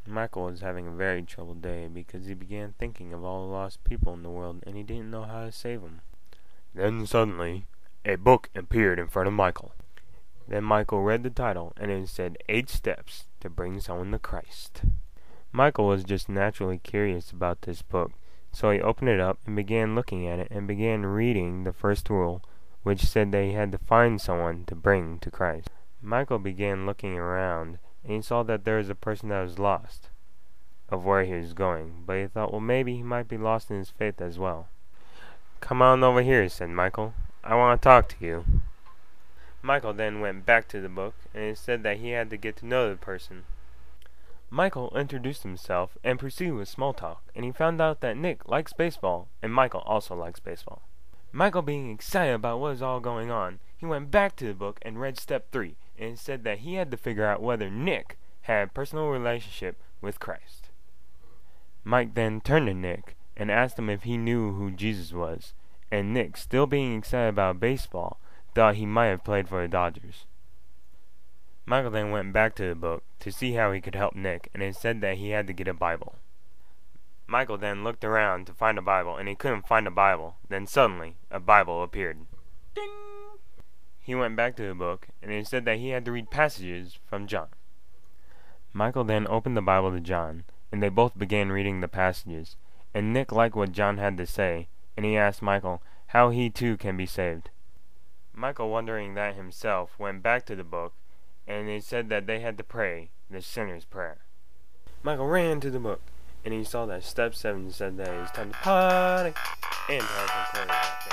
Michael was having a very troubled day because he began thinking of all the lost people in the world and he didn't know how to save them. Then suddenly, a book appeared in front of Michael. Then Michael read the title and it said 8 Steps to Bring Someone to Christ. Michael was just naturally curious about this book, so he opened it up and began looking at it and began reading the first rule, which said that he had to find someone to bring to Christ. Michael began looking around, and he saw that there was a person that was lost of where he was going, but he thought, well, maybe he might be lost in his faith as well. Come on over here, said Michael. I want to talk to you. Michael then went back to the book, and it said that he had to get to know the person. Michael introduced himself and proceeded with small talk, and he found out that Nick likes baseball, and Michael also likes baseball. Michael, being excited about what was all going on, he went back to the book and read step 3, and it said that he had to figure out whether Nick had a personal relationship with Christ. Mike then turned to Nick and asked him if he knew who Jesus was, and Nick, still being excited about baseball, thought he might have played for the Dodgers. Michael then went back to the book to see how he could help Nick, and it said that he had to get a Bible. Michael then looked around to find a Bible, and he couldn't find a Bible. Then suddenly, a Bible appeared. Ding! He went back to the book, and it said that he had to read passages from John. Michael then opened the Bible to John, and they both began reading the passages, and Nick liked what John had to say, and he asked Michael how he too can be saved. Michael, wondering that himself, went back to the book, and it said that they had to pray the sinner's prayer. Michael ran to the book, and he saw that step 7 said that it was time to party and have some choreography.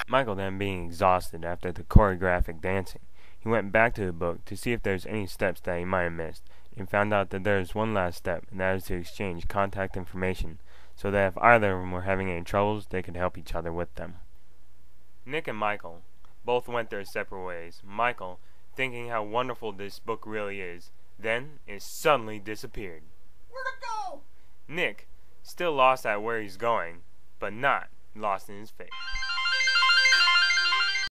Michael, then being exhausted after the choreographic dancing, he went back to the book to see if there was any steps that he might have missed, and found out that there was one last step, and that is to exchange contact information, so that if either of them were having any troubles, they could help each other with them. Nick and Michael both went their separate ways. Michael, thinking how wonderful this book really is, then it suddenly disappeared. Where'd it go? Nick, still lost at where he's going, but not lost in his faith.